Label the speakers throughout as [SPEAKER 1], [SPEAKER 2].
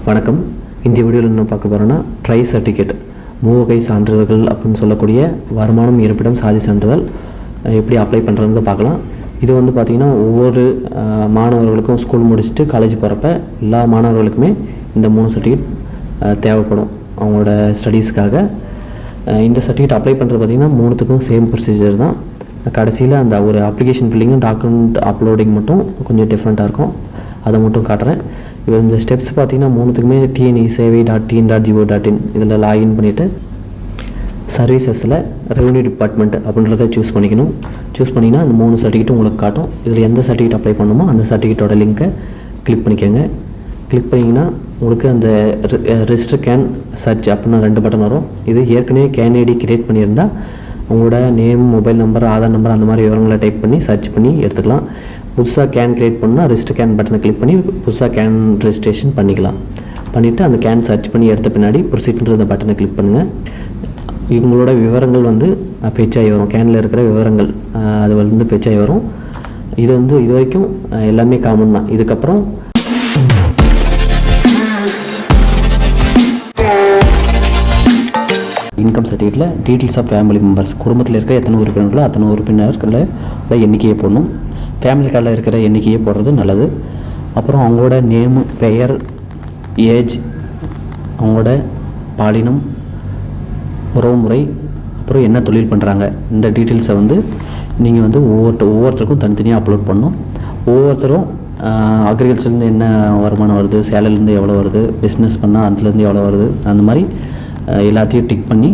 [SPEAKER 1] வணக்கம். இந்த வீடியோவில் என்ன பார்க்க போகிறோன்னா ட்ரை சர்டிஃபிகேட் மூவகை சான்றிதழ்கள் அப்படின்னு சொல்லக்கூடிய வருமானம், இருப்பிடம், சாதி சான்றிதழ் எப்படி அப்ளை பண்ணுறதுன்னு பார்க்கலாம். இது வந்து பார்த்திங்கன்னா ஒவ்வொரு மாணவர்களுக்கும் ஸ்கூல் முடிச்சுட்டு காலேஜ் போகிறப்ப எல்லா மாணவர்களுக்குமே இந்த 3 சர்டிஃபிகேட் தேவைப்படும் அவங்களோட ஸ்டடீஸ்க்காக. இந்த சர்டிஃபிகேட் அப்ளை பண்ணுறது பார்த்திங்கன்னா 3த்துக்கும் சேம் ப்ரொசீஜர் தான். கடைசியில் அந்த ஒரு அப்ளிகேஷன் ஃபில்லிங்கும் டாக்குமெண்ட் அப்லோடிங் மட்டும் கொஞ்சம் டிஃப்ரெண்ட்டாக இருக்கும். அதை மட்டும் காட்டுறேன். இப்போ இந்த ஸ்டெப்ஸ் பார்த்திங்கன்னா 3த்துக்குமே tnEsevai.tn.go.in இதில் லாகின் பண்ணிவிட்டு சர்வீசஸில் ரெவன்யூ டிபார்ட்மெண்ட் அப்படின்றத சூஸ் பண்ணிக்கணும். சூஸ் பண்ணிங்கன்னா அந்த 3 சர்டிஃபிகேட் உங்களுக்கு காட்டும். இதில் எந்த சர்டிஃபிகேட் அப்ளை பண்ணணுமோ அந்த சர்டிஃபிகேட்டோட லிங்க்கை கிளிக் பண்ணிக்கோங்க. கிளிக் பண்ணிங்கன்னா உங்களுக்கு அந்த ரெஜிஸ்டர் கேன் சர்ச் அப்படின்னு 2 பட்டன் வரும். இது ஏற்கனவே கேன் ஐடி கிரியேட் பண்ணியிருந்தால் உங்களோட name, mobile number, Aadhaar number அந்த மாதிரி விவரங்களை டைப் பண்ணி சர்ச் பண்ணி எடுத்துக்கலாம். புதுசாக கேன் கிரியேட் பண்ணால் ரெஜிஸ்டர் கேன் பட்டனை கிளிக் பண்ணி புதுசாக கேன் ரெஜிஸ்ட்ரேஷன் பண்ணிக்கலாம். பண்ணிவிட்டு அந்த கேன் சர்ச் பண்ணி எடுத்த பின்னாடி ப்ரொசீட்ன்ற அந்த பட்டனை கிளிக் பண்ணுங்கள். இவங்களோட விவரங்கள் வந்து பெச்சாகி வரும். கேனில் இருக்கிற விவரங்கள் அது வந்து பெச்சாகி வரும். இது வந்து இது வரைக்கும் எல்லாமே காமன் தான். இதுக்கப்புறம் இன்கம் சர்டிஃபிகேட்டில் டீட்டெயில்ஸ் ஆஃப் ஃபேமிலி மெம்பர்ஸ், குடும்பத்தில் இருக்கிற எத்தனை உறுப்பினர்களோ அத்தனை உறுப்பினர்களை எண்ணிக்கையை போடணும். ஃபேமிலி கார்டில் இருக்கிற எண்ணிக்கையை போடுறது நல்லது. அப்புறம் அவங்களோட நேமு, பெயர், ஏஜ், அவங்களோட பாலினம், உறவுமுறை, அப்புறம் என்ன தொழில் பண்ணுறாங்க, இந்த டீட்டெயில்ஸை வந்து நீங்கள் வந்து ஒவ்வொருத்தருக்கும் தனித்தனியாக அப்லோட் பண்ணணும். ஒவ்வொருத்தரும் அக்ரிகல்ச்சர்லேருந்து என்ன வருமானம் வருது, சேலரிலேருந்து எவ்வளோ வருது, பிஸ்னஸ் பண்ணால் அதுலேருந்து எவ்வளோ வருது, அந்த மாதிரி எல்லாத்தையும் டிக் பண்ணி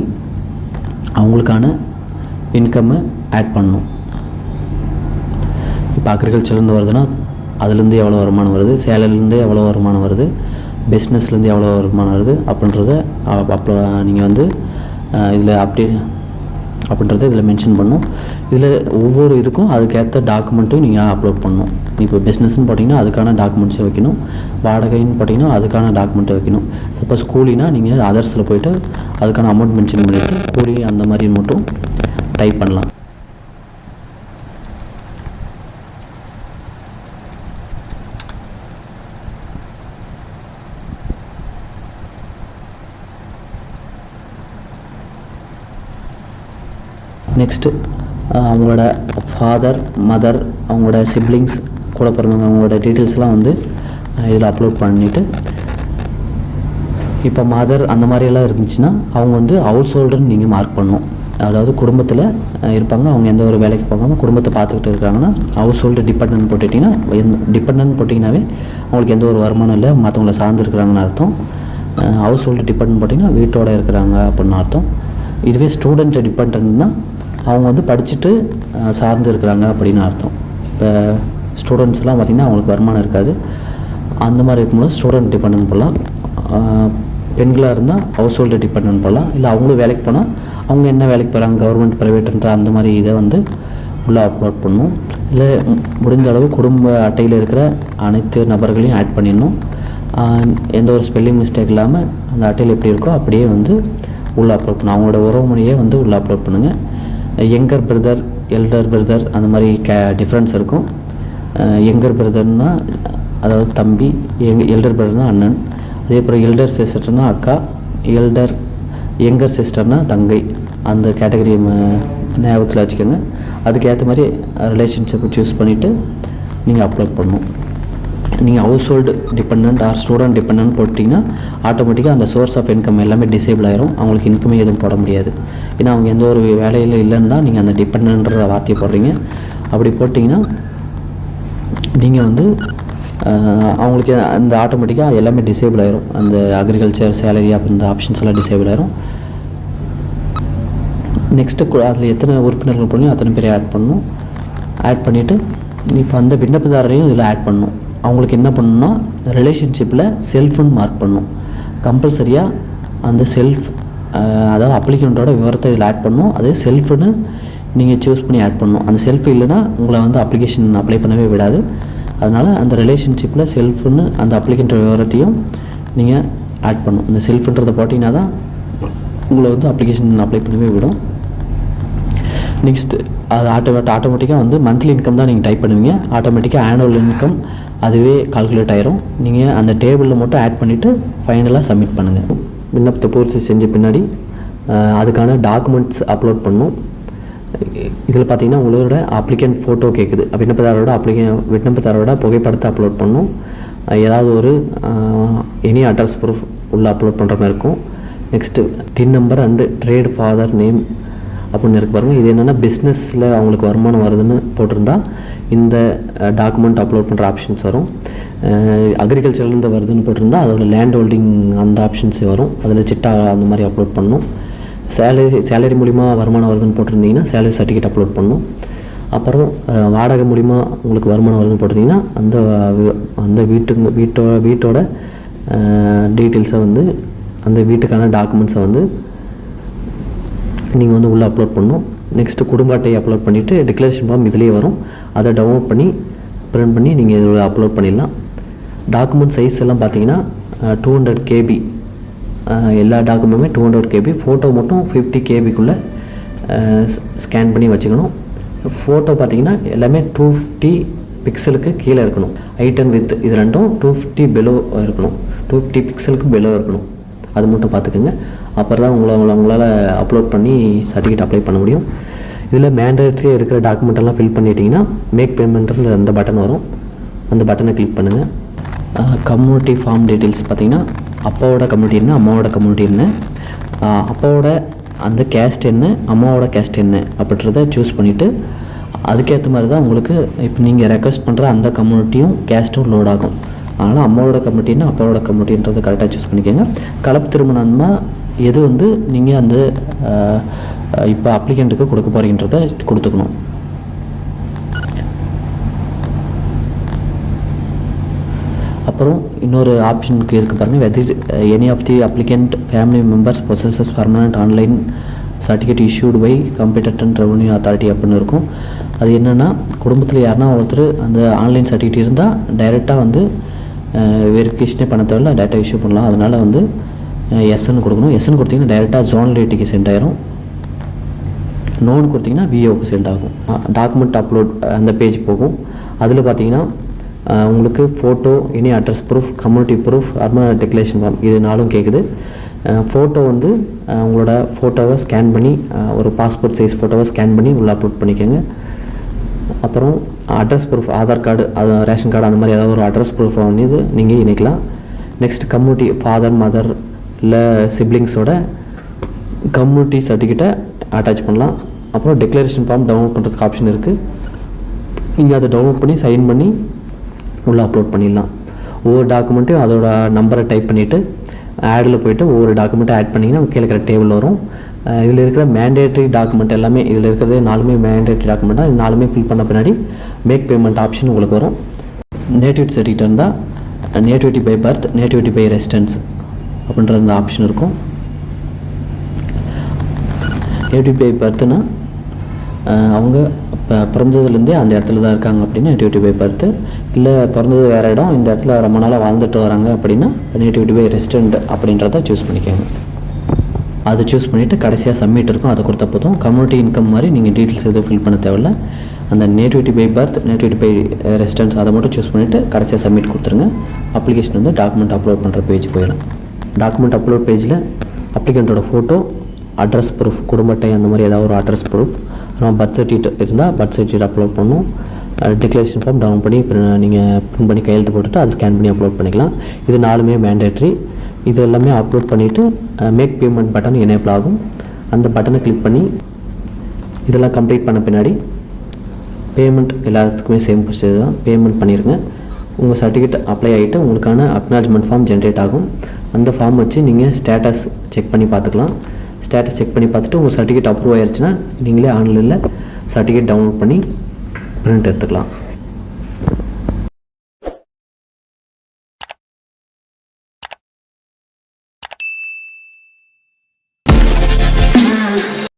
[SPEAKER 1] அவங்களுக்கான இன்கம்மை ஆட் பண்ணணும். இப்போ அக்ரிகல்ச்சர்லேருந்து வருதுன்னா அதுலேருந்து எவ்வளோ வருமானம் வருது, சேலரிலேருந்து எவ்வளோ வருமானம் வருது, பிஸ்னஸ்லேருந்து எவ்வளோ வருமானம் வருது அப்படின்றத நீங்கள் வந்து இதில் அப்படின்றத இதில் மென்ஷன் பண்ணணும். இதில் ஒவ்வொரு இதுக்கும் அதுக்கேற்ற டாக்குமெண்ட்டும் நீங்கள் அப்லோட் பண்ணணும். இப்போ பிஸ்னஸ்ன்னு போட்டிங்கன்னா அதுக்கான டாக்குமெண்ட்ஸை வைக்கணும். வாடகைன்னு போட்டிங்கன்னா அதுக்கான டாக்குமெண்ட்டை வைக்கணும். சப்போஸ் கூலினா நீங்கள் அதர்ஸில் போய்ட்டு அதுக்கான அமௌண்ட் மென்ஷன் பண்ணிவிட்டு கூலி அந்த மாதிரி மட்டும் டைப் பண்ணலாம். நெக்ஸ்ட்டு அவங்களோட ஃபாதர், மதர், அவங்களோட சிப்ளிங்ஸ், கூட பிறந்தவங்க, அவங்களோட டீட்டெயில்ஸ்லாம் வந்து இதில் அப்லோட் பண்ணிவிட்டு, இப்போ மதர் அந்த மாதிரியெல்லாம் இருந்துச்சுன்னா அவங்க வந்து ஹவுஸ் ஹோல்டர்னு நீங்கள் மார்க் பண்ணணும். அதாவது குடும்பத்தில் இருப்பாங்க, அவங்க எந்த ஒரு வேலைக்கு போகாமல் குடும்பத்தை பார்த்துக்கிட்டு இருக்காங்கன்னா ஹவுஸ் ஹோல்டு டிபெண்டன்ட் போட்டுட்டிங்கன்னா, டிபெண்டன்ட் போட்டிங்கன்னாவே அவங்களுக்கு எந்த ஒரு வருமானம் இல்லை, மற்றவங்கள சார்ந்து இருக்கிறாங்கன்னு அர்த்தம். ஹவுஸ் ஹோல்டு டிபெண்டன்ட் போட்டிங்கன்னா வீட்டோட இருக்கிறாங்க அப்படின்னு அர்த்தம். இதுவே ஸ்டூடெண்ட் டிபெண்டன்ட்னா அவங்க வந்து படிச்சுட்டு சார்ந்து இருக்கிறாங்க அப்படின்னு அர்த்தம். இப்போ ஸ்டூடெண்ட்ஸ்லாம் பார்த்திங்கன்னா அவங்களுக்கு வருமானம் இருக்காது. அந்த மாதிரி இருக்கும்போது ஸ்டூடெண்ட் டிபெண்டன்ட் போடலாம். பெண்களாக இருந்தால் ஹவுஸ் ஹோல்டு டிபெண்டன்ட் போடலாம். இல்லை அவங்களும் வேலைக்கு போனால் அவங்க என்ன வேலைக்கு போகிறாங்க, கவர்மெண்ட், ப்ரைவேட்டுன்ற அந்த மாதிரி இதை வந்து உள்ளே அப்லோட் பண்ணணும். இல்லை முடிஞ்ச அளவு குடும்ப அட்டையில் இருக்கிற அனைத்து நபர்களையும் ஆட் பண்ணிடணும். எந்த ஒரு ஸ்பெல்லிங் மிஸ்டேக் இல்லாமல் அந்த அட்டையில் எப்படி இருக்கோ அப்படியே வந்து உள்ளே அப்லோட் பண்ணணும். அவங்களோட உறவுமுறையே வந்து உள்ளே அப்லோட் பண்ணுங்கள். யங்கர் பிரதர், எல்டர் பிரதர் அந்த மாதிரி டிஃப்ரென்ஸ் இருக்கும். யங்கர் பிரதர்னால் அதாவது தம்பி, எல்டர் பிரதர்னால் அண்ணன். அதே போல் எல்டர் சிஸ்டர்னால் அக்கா, யங்கர் சிஸ்டர்னால் தங்கை. அந்த கேட்டகரி ஞாபகத்தில் வச்சுக்கோங்க. அதுக்கேற்ற மாதிரி ரிலேஷன்ஷிப்பை சூஸ் பண்ணிவிட்டு நீங்கள் அப்லோட் பண்ணணும். நீங்கள் household dependent or student dependent போட்டிங்கன்னா ஆட்டோமேட்டிக்காக அந்த சோர்ஸ் ஆஃப் இன்கம் எல்லாமே டிசேபிள் ஆயிரும். அவங்களுக்கு இன்கமே எதுவும் போட முடியாது. ஏன்னா அவங்க எந்த ஒரு வேலையில் இல்லைன்னு தான் நீங்கள் அந்த டிபெண்டன்ற வார்த்தையை போடுறீங்க. அப்படி போட்டிங்கன்னா நீங்கள் வந்து அவங்களுக்கு அந்த ஆட்டோமேட்டிக்காக எல்லாமே டிசேபிள் ஆயிரும். அந்த அக்ரிகல்ச்சர், சேலரி அப்படின்ற ஆப்ஷன்ஸ் எல்லாம் டிசேபிள் ஆயிரும். நெக்ஸ்ட்டு அதில் எத்தனை உறுப்பினர்கள் போடணும் அத்தனை பேரை ஆட் பண்ணணும். ஆட் பண்ணிவிட்டு இப்போ அந்த விண்ணப்பதாரரையும் இதில் ஆட் பண்ணணும். அவங்களுக்கு என்ன பண்ணணும்னா ரிலேஷன்ஷிப்பில் செல்ஃப்னு மார்க் பண்ணணும். கம்பல்சரியாக அந்த செல்ஃப், அதாவது அப்ளிகண்ட்டோட விவரத்தை இதில் ஆட் பண்ணணும். அது செல்ஃப்னு நீங்கள் சூஸ் பண்ணி ஆட் பண்ணணும். அந்த செல்ஃப் இல்லைன்னா உங்களை வந்து அப்ளிகேஷன் அப்ளை பண்ணவே விடாது. அதனால் அந்த ரிலேஷன்ஷிப்பில் செல்ஃப்னு அந்த அப்ளிகண்ட் விவரத்தையும் நீங்கள் ஆட் பண்ணணும். இந்த செல்ஃப்ன்றதை போட்டிங்கன்னா தான் உங்களை வந்து அப்ளிகேஷன் அப்ளை பண்ணவே விடும். நெக்ஸ்ட்டு அது ஆட்டோமேட்டிக்காக வந்து மந்த்லி இன்கம் தான் நீங்கள் டைப் பண்ணுவீங்க. ஆட்டோமேட்டிக்காக ஆனுவல் இன்கம் அதுவே கால்குலேட் ஆயிரும். நீங்கள் அந்த டேபிளில் மட்டும் ஆட் பண்ணிவிட்டு ஃபைனலாக சப்மிட் பண்ணுங்கள். விண்ணப்பத்தை பூர்த்தி செஞ்ச பின்னாடி அதுக்கான டாக்குமெண்ட்ஸ் அப்லோட் பண்ணணும். இதில் பார்த்தீங்கன்னா உங்களோட அப்ளிகண்ட் ஃபோட்டோ கேட்குது. விண்ணப்பதாரோட புகைப்படத்தை அப்லோட் பண்ணணும். ஏதாவது ஒரு எனி அட்ரஸ் ப்ரூஃப் உள்ள அப்லோட் பண்ணுற மாதிரி இருக்கும். Next TIN number and trade father name அப்படின்னு இருக்கு பாருங்கள். இது என்னென்னா பிஸ்னஸில் அவங்களுக்கு வருமானம் வருதுன்னு போட்டிருந்தா இந்த டாக்குமெண்ட் அப்லோட் பண்ணுற ஆப்ஷன்ஸ் வரும். அக்ரிகல்ச்சர்லேருந்து வருதுன்னு போட்டிருந்தா அதோட லேண்ட் ஹோல்டிங் அந்த ஆப்ஷன்ஸ் வரும். அதில் சிட்டா அந்த மாதிரி அப்லோட் பண்ணணும். சேலரி மூலிமா வருமானம் வருதுன்னு போட்டிருந்தீங்கன்னா சேலரி சர்டிஃபிகேட் அப்லோட் பண்ணணும். அப்புறம் வாடகை மூலிமா உங்களுக்கு வருமானம் வருதுன்னு போட்டிருந்தீங்கன்னா அந்த வீட்டோட டீட்டெயில்ஸை வந்து அந்த வீட்டுக்கான டாக்குமெண்ட்ஸை வந்து நீங்கள் வந்து உள்ளே அப்லோட் பண்ணணும். நெக்ஸ்ட்டு குடும்ப அட்டையை அப்லோட் பண்ணிவிட்டு டிக்ளரேஷன் ஃபார்ம் இதிலே வரும். அதை டவுன்லோட் பண்ணி பிரிண்ட் பண்ணி நீங்கள் இதில் அப்லோட் பண்ணிடலாம். டாக்குமெண்ட் சைஸ் எல்லாம் பார்த்தீங்கன்னா 200 KB. எல்லா டாக்குமெண்ட்டுமே 200 KB. ஃபோட்டோ மட்டும் 50 KBக்குள்ளே ஸ்கேன் பண்ணி வச்சுக்கணும். ஃபோட்டோ பார்த்தீங்கன்னா எல்லாமே 250 பிக்சலுக்கு கீழே இருக்கணும். ஹைட் அண்ட் வித் இது ரெண்டும் 250 பெலோ இருக்கணும். 250 பிக்சலுக்கு பெலோ இருக்கணும். அது மட்டும் பார்த்துக்குங்க. அப்புறம் தான் உங்களால் அப்லோட் பண்ணி சர்டிஃபிகேட் அப்ளை பண்ண முடியும். இதில் மேண்டேட்ரியாக இருக்கிற டாக்குமெண்ட்டெல்லாம் ஃபில் பண்ணிட்டீங்கன்னா மேக் பேமெண்ட்ன்ற அந்த பட்டன் வரும். அந்த பட்டனை கிளிக் பண்ணுங்கள். கம்யூனிட்டி ஃபார்ம் டீட்டெயில்ஸ் பார்த்தீங்கன்னா அப்பாவோட கம்யூனிட்டி என்ன, அம்மாவோட கம்யூனிட்டி என்ன, அப்பாவோட அந்த கேஸ்ட் என்ன, அம்மாவோட கேஸ்ட் என்ன அப்படின்றத சூஸ் பண்ணிவிட்டு அதுக்கேற்ற மாதிரி தான் உங்களுக்கு இப்போ நீங்கள் ரெக்வஸ்ட் பண்ணுற அந்த கம்யூனிட்டியும் கேஸ்ட்டும் லோட் ஆகும். அதனால் அம்மாவோட கம்யூனிட்டின்னா அப்பாவோட கம்யூனிட்டின்றதை கரெக்டாக சூஸ் பண்ணிக்கோங்க. கலப்பு திருமணமாக எது வந்து நீங்கள் அந்த இப்போ அப்ளிகண்ட்டுக்கு கொடுக்க போகிறீங்கன்றதை கொடுத்துக்கணும். அப்புறம் இன்னொரு ஆப்ஷனுக்கு இருக்குது பாருங்கள். Whether any of the applicant family members possesses permanent online certificate issued by competent revenue authority அப்படின்னு இருக்கும். அது என்னென்னா குடும்பத்தில் யாருன்னா ஒருத்தர் அந்த ஆன்லைன் சர்டிஃபிகேட் இருந்தால் டைரெக்டாக வந்து வெரிஃபிகேஷனே பண்ண தேவையில்ல, டேட்டா இஷ்யூ பண்ணலாம். அதனால் வந்து எஸ்ன்னு கொடுக்கணும். எஸ்ன்னு கொடுத்தீங்கன்னா டைரெக்டாக ஜோனல் ஏடிக்கு சென்ட் ஆயிரும். நோன்னு கொடுத்தீங்கன்னா விஓக்கு சென்ட் ஆகும். டாக்குமெண்ட் அப்லோட் அந்த பேஜ் போகும். அதில் பார்த்தீங்கன்னா உங்களுக்கு photo, any address proof, community proof, urban declaration form இது நாலும் கேட்குது. ஃபோட்டோ வந்து உங்களோட ஃபோட்டோவை ஸ்கேன் பண்ணி ஒரு பாஸ்போர்ட் சைஸ் ஃபோட்டோவை ஸ்கேன் பண்ணி உள்ளே அப்லோட் பண்ணிக்கோங்க. அப்புறம் அட்ரஸ் ப்ரூஃப், ஆதார் கார்டு, அது ரேஷன் கார்டு அந்த மாதிரி ஏதாவது ஒரு அட்ரஸ் ப்ரூஃப் வந்து நீங்கள் இணைக்கலாம். நெக்ஸ்ட் கம்யூனிட்டி ஃபாதர் மதர் இல்லை சிப்ளிங்ஸோட கம்யூனிட்டி சர்டிஃபிகேட்டை அட்டாச் பண்ணலாம். அப்புறம் டிக்ளரேஷன் ஃபார்ம் டவுன்லோட் பண்ணுறதுக்கு ஆப்ஷன் இருக்குது. நீங்கள் அதை டவுன்லோட் பண்ணி சைன் பண்ணி உள்ளே அப்லோட் பண்ணிடலாம். ஒவ்வொரு டாக்குமெண்ட்டையும் அதோட நம்பரை டைப் பண்ணிவிட்டு ஆடில் போய்ட்டு ஒவ்வொரு டாக்குமெண்ட்டை ஆட் பண்ணிங்கன்னா கீழே இருக்கிற டேபிள் வரும். இதில் இருக்கிற மேண்டேட்ரி டாக்குமெண்ட் எல்லாமே இதில் இருக்கிறது 4மே மேண்டேட்ரி டாக்குமெண்ட்டாக இது 4மே ஃபில் பண்ண பின்னாடி மேக் பேமெண்ட் ஆப்ஷன் உங்களுக்கு வரும். நேட்டிவிட்டி சர்டிஃபிகேட் இருந்தால் nativity by birth, nativity by residence அப்படின்ற அந்த ஆப்ஷன் இருக்கும். நேட்டிவிட்டி பை பர்த்னா அவங்க பிறந்ததுலேருந்தே அந்த இடத்துல தான் இருக்காங்க அப்படின்னா நேட்டிவிட்டி பை பர்த்து. இல்லை பிறந்தது வேறு இடம், இந்த இடத்துல ரொம்ப நாளாக வாழ்ந்துட்டு வராங்க அப்படின்னா நேட்டிவிட்டி பை ரெசிடென்ட் அப்படின்றத சூஸ் பண்ணிக்கோங்க. அதை சூஸ் பண்ணிவிட்டு கடைசியாக சப்மிட் இருக்கும், அதை கொடுத்த போதும். கம்யூனிட்டி இன்கம் மாதிரி நீங்கள் டீட்டெயில்ஸ் எதுவும் ஃபில் பண்ண தேவையில்ல. அந்த nativity by birth, nativity by residence அதை மட்டும் சூஸ் பண்ணிவிட்டு கடைசியாக சப்மிட் கொடுத்துருங்க. அப்ளிகேஷன் வந்து டாக்குமெண்ட் அப்லோட் பண்ணுற பேஜ் போயிடும். டாக்குமெண்ட் அப்லோட் பேஜில் அப்ளிகண்ட்டோட ஃபோட்டோ, அட்ரஸ் ப்ரூஃப், குடும்ப அட்டை அந்த மாதிரி ஏதாவது ஒரு அட்ரஸ் ப்ரூஃப், அப்புறம் பர்த் சர்டிஃபிகேட் இருந்தால் பர்த் சர்டிஃபிகேட் அப்லோட் பண்ணணும். டிக்ளரேஷன் ஃபார்ம் டவுன் பண்ணி நீங்கள் பிரிண்ட் பண்ணி கையெழுத்து போட்டுட்டு அதை ஸ்கேன் பண்ணி அப்லோட் பண்ணிக்கலாம். இது 4மே மேண்டேட்ரி. இது எல்லாமே அப்லோட் பண்ணிவிட்டு மேக் பேமெண்ட் பட்டன் எனேபிள் ஆகும். அந்த பட்டனை கிளிக் பண்ணி இதெல்லாம் கம்ப்ளீட் பண்ண பின்னாடி பேமெண்ட் எல்லாத்துக்குமே சேம் ப்ரொசீஜர் தான். பேமெண்ட் பண்ணிடுங்க. உங்கள் சர்டிஃபிகேட் அப்ளை ஆகிட்டு உங்களுக்கான அக்னாலஜ்மெண்ட் ஃபார்ம் ஜென்ரேட் ஆகும். அந்த ஃபார்ம் வச்சு நீங்கள் ஸ்டேட்டஸ் செக் பண்ணி பார்த்துக்கலாம். ஸ்டேட்டஸ் செக் பண்ணி பார்த்துட்டு உங்கள் சர்டிஃபிகேட் அப்ரூவ் ஆயிடுச்சுன்னா நீங்களே ஆன்லைனில் சர்டிஃபிகேட் டவுன்லோட் பண்ணி பிரிண்ட் எடுத்துக்கலாம்.